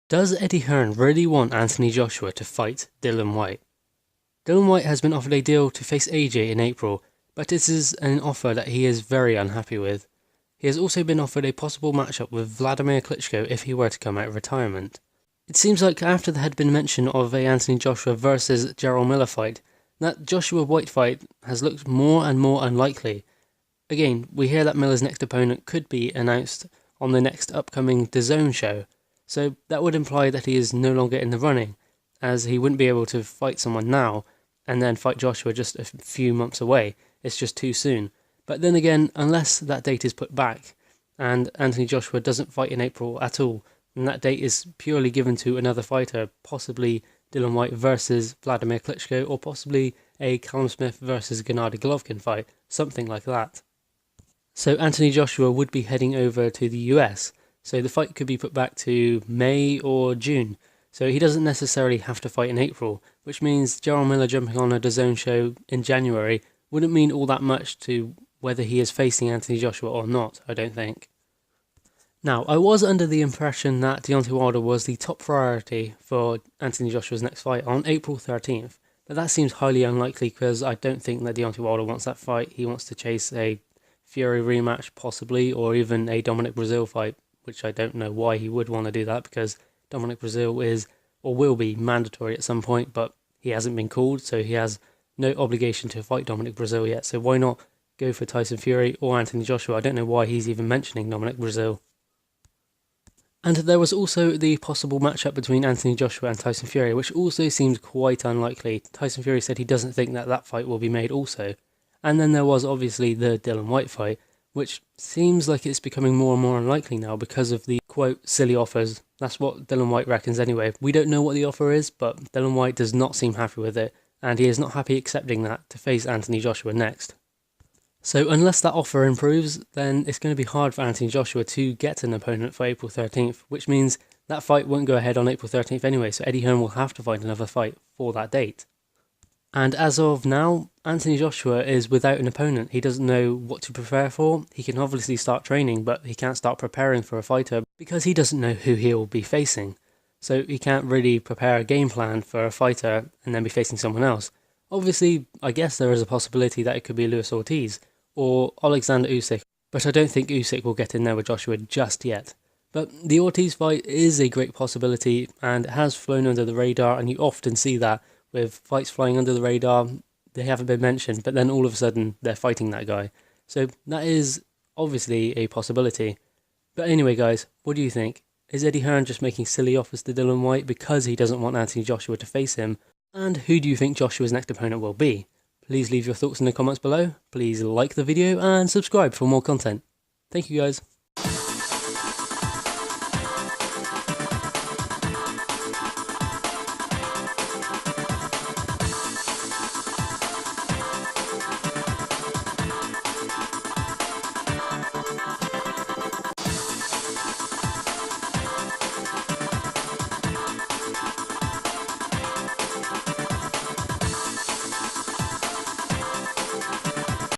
Does Eddie Hearn really want Anthony Joshua to fight Dillian Whyte? Dillian Whyte has been offered a deal to face AJ in April, but this is an offer that he is very unhappy with. He has also been offered a possible matchup with Vladimir Klitschko if he were to come out of retirement. It seems like after there had been mention of a Anthony Joshua versus Jarrell Miller fight, that Joshua Whyte fight has looked more and more unlikely. Again, we hear that Miller's next opponent could be announced on the next upcoming Doesnt show, so that would imply that he is no longer in the running, as he wouldn't be able to fight someone now and then fight Joshua just a few months away. It's just too soon. But then again, unless that date is put back and Anthony Joshua doesn't fight in April at all, and that date is purely given to another fighter, possibly Dillian Whyte versus Vladimir Klitschko, or possibly a Callum Smith versus Gennady Golovkin fight, something like that. So Anthony Joshua would be heading over to the US, so the fight could be put back to May or June, so he doesn't necessarily have to fight in April, which means Jarrell Miller jumping on a DAZN show in January wouldn't mean all that much to whether he is facing Anthony Joshua or not, I don't think. Now, I was under the impression that Deontay Wilder was the top priority for Anthony Joshua's next fight on April 13th, but that seems highly unlikely because I don't think that Deontay Wilder wants that fight. He wants to chase a Fury rematch, possibly, or even a Dominic Breazeale fight, which I don't know why he would want to do that, because Dominic Breazeale is, or will be, mandatory at some point, but he hasn't been called, so he has no obligation to fight Dominic Breazeale yet, so why not go for Tyson Fury or Anthony Joshua? I don't know why he's even mentioning Dominic Breazeale. And there was also the possible matchup between Anthony Joshua and Tyson Fury, which also seems quite unlikely. Tyson Fury said he doesn't think that that fight will be made also. And then there was obviously the Dillian Whyte fight, which seems like it's becoming more and more unlikely now because of the, quote, silly offers. That's what Dillian Whyte reckons anyway. We don't know what the offer is, but Dillian Whyte does not seem happy with it, and he is not happy accepting that to face Anthony Joshua next. So unless that offer improves, then it's going to be hard for Anthony Joshua to get an opponent for April 13th, which means that fight won't go ahead on April 13th anyway, so Eddie Hearn will have to find another fight for that date. And as of now, Anthony Joshua is without an opponent. He doesn't know what to prepare for. He can obviously start training, but he can't start preparing for a fighter because he doesn't know who he'll be facing. So he can't really prepare a game plan for a fighter and then be facing someone else. Obviously, I guess there is a possibility that it could be Luis Ortiz or Alexander Usyk, but I don't think Usyk will get in there with Joshua just yet. But the Ortiz fight is a great possibility and has flown under the radar, and you often see that with fights flying under the radar. They haven't been mentioned, but then all of a sudden they're fighting that guy. So that is obviously a possibility. But anyway guys, what do you think? Is Eddie Hearn just making silly offers to Dillian Whyte because he doesn't want Anthony Joshua to face him? And who do you think Joshua's next opponent will be? Please leave your thoughts in the comments below, please like the video and subscribe for more content. Thank you guys.